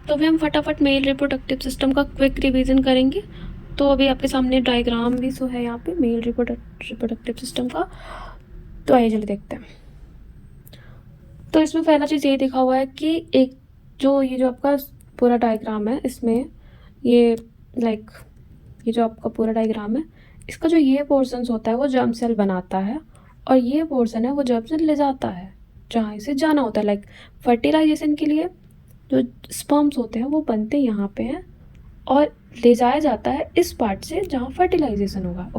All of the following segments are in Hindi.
तो अभी हम फटाफट मेल रिप्रोडक्टिव सिस्टम का क्विक रिवीजन करेंगे। तो अभी आपके सामने डायग्राम भी सो है यहाँ पे मेल रिप्रोडक्टिव सिस्टम का। तो आइए जल्दी देखते हैं। तो इसमें पहला चीज़ ये दिखा हुआ है कि एक ये जो आपका पूरा डायग्राम है, इसमें ये ये जो आपका पूरा डायग्राम है, इसका जो ये पोर्शन होता है वो जर्म सेल बनाता है, और ये पोर्शन है वो जर्म सेल ले जाता है जहाँ इसे जाना होता है। फर्टिलाइजेशन के लिए जो स्पर्म्स होते हैं वो बनते यहाँ पे हैं और ले जाया जाता है इस पार्ट से जहाँ फर्टिलाइजेशन होगा।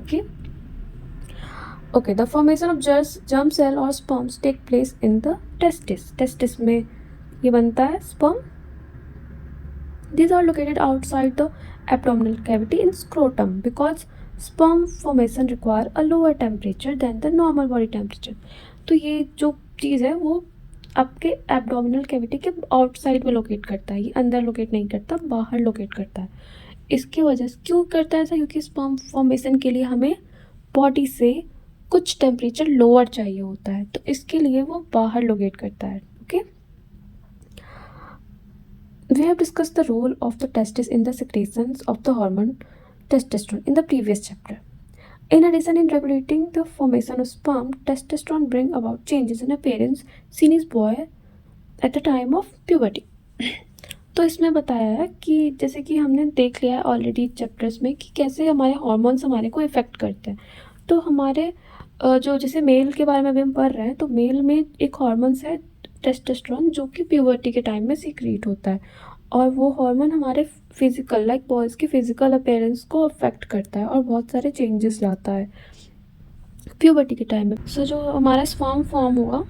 Okay the formation of germ cell और sperms take place in the testis में ये बनता है sperm. These are located outside the abdominal cavity in scrotum because sperm formation require a lower temperature than the normal body temperature। तो ये जो चीज़ है वो आपके एब्डोमिनल कैविटी के आउटसाइड में लोकेट करता है, ये अंदर लोकेट नहीं करता, बाहर लोकेट करता है। इसकी वजह से क्यों करता है ऐसा? क्योंकि स्पर्म फॉर्मेशन के लिए हमें बॉडी से कुछ टेम्परेचर लोअर चाहिए होता है, तो इसके लिए वो बाहर लोकेट करता है। Okay, we have discussed the role of the testis in the secretions of the hormone testosterone in the previous chapter. In addition, in regulating the formation of sperm, testosterone bring about changes in appearance seen in boy at the time of puberty। तो इसमें बताया है कि जैसे कि हमने देख लिया है ऑलरेडी चैप्टर्स में कि कैसे हमारे हार्मोन्स हमारे को इफ़ेक्ट करते हैं। तो हमारे जो जैसे मेल के बारे में अभी हम पढ़ रहे हैं, तो मेल में एक हार्मोन्स है टेस्टोस्टेरोन जो कि प्यूबर्टी के टाइम में सीक्रेट होता है, और वो हार्मोन हमारे फिजिकल बॉयज़ की फिजिकल अपीयरेंस को अफेक्ट करता है और बहुत सारे चेंजेस लाता है प्यूबर्टी के टाइम में। सो जो हमारा स्पर्म फॉर्म हुआ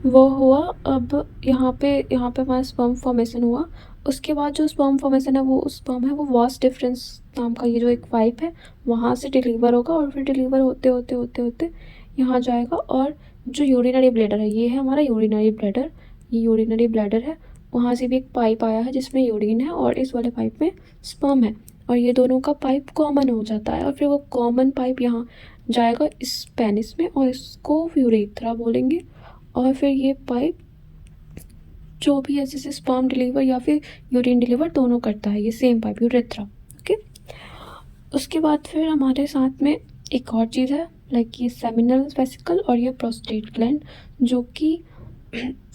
वो हुआ, अब यहाँ पे हमारा स्पर्म फॉर्मेशन हुआ। उसके बाद जो स्पर्म फॉर्मेशन है वो स्पर्म है वो वास डिफरेंस नाम का ये जो एक पाइप है वहाँ से डिलीवर होगा, और फिर डिलीवर होते होते होते होते यहाँ जाएगा। और जो यूरिनरी ब्लैडर है, ये है हमारा यूरिनरी ब्लैडर, ये यूरिनरी ब्लैडर है, वहाँ से भी एक पाइप आया है जिसमें यूरिन है और इस वाले पाइप में स्पर्म है, और ये दोनों का पाइप कॉमन हो जाता है, और फिर वो कॉमन पाइप यहाँ जाएगा इस पेनिस में, और इसको यूरेथ्रा बोलेंगे। और फिर ये पाइप जो भी है जैसे स्पर्म डिलीवर या फिर यूरिन डिलीवर दोनों करता है, ये सेम पाइप यूरेथ्रा। ओके, उसके बाद फिर हमारे साथ में एक और चीज़ है ये सेमिनल वेसिकल और ये प्रोस्टेट ग्लैंड, जो कि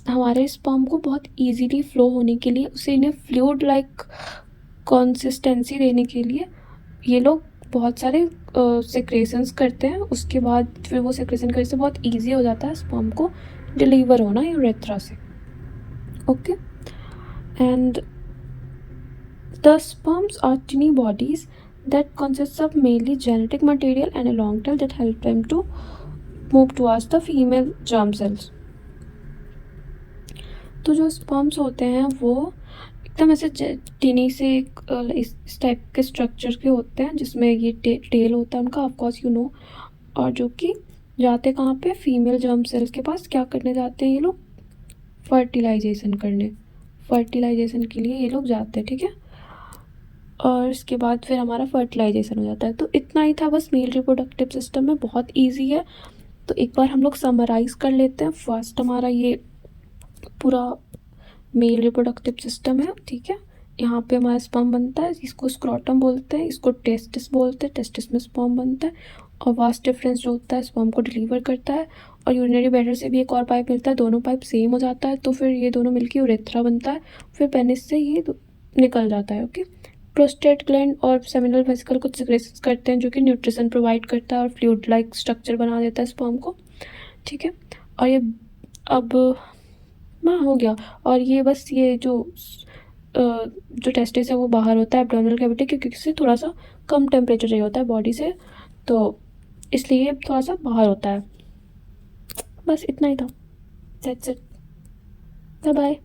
हमारे स्पर्म को बहुत इजीली फ्लो होने के लिए, उसे इन्हें फ्लूइड कंसिस्टेंसी देने के लिए ये लोग बहुत सारे सेक्रेशंस करते हैं। उसके बाद फिर वो सेक्रेशन करने से बहुत इजी हो जाता है स्पर्म को डिलीवर होना यूरेथ्रा से। Okay, and the sperms are tiny bodies that consists of mainly genetic material and a long tail that help them to move towards the female germ cells। तो जो स्पर्म्स होते हैं वो एकदम ऐसे टिनी से इस टाइप के स्ट्रक्चर के होते हैं जिसमें ये टेल होता है उनका, ऑफ कोर्स यू नो, और जो कि जाते कहाँ पे? फीमेल जर्म सेल्स के पास। क्या करने जाते हैं ये लोग? फर्टिलाइजेशन करने, फर्टिलाइजेशन के लिए ये लोग जाते हैं। ठीक है, और इसके बाद फिर हमारा फर्टिलाइजेशन हो जाता है। तो इतना ही था बस मेल रिप्रोडक्टिव सिस्टम में, बहुत इजी है। तो एक बार हम लोग समराइज कर लेते हैं। फर्स्ट हमारा ये पूरा मेल रिप्रोडक्टिव सिस्टम है। ठीक है, यहाँ पे हमारा स्पर्म बनता है, इसको स्क्रोटम बोलते हैं, इसको टेस्टिस बोलते हैं, टेस्टिस में स्पर्म बनता है, और वास्ट डिफरेंस जो होता है स्पर्म को डिलीवर करता है, और यूरिनरी ब्लैडर से भी एक और पाइप मिलता है, दोनों पाइप सेम हो जाता है, तो फिर ये दोनों मिलकर यूरेथ्रा बनता है, फिर पेनिस से ये निकल जाता है। ओके, प्रोस्टेट ग्लैंड और सेमिनल वेसिकल कुछ सिक्रेशंस करते हैं जो कि न्यूट्रिशन प्रोवाइड करता है और फ्लूइड स्ट्रक्चर बना देता है स्पर्म को। ठीक है, और ये अब हो गया। और ये बस ये जो टेस्टिस है वो बाहर होता है एब्डोमिनल कैविटी, क्योंकि इससे थोड़ा सा कम टेम्परेचर चाहिए होता है बॉडी से, तो इसलिए थोड़ा सा बाहर होता है। बस इतना ही था, दैट्स इट, बाय बाय।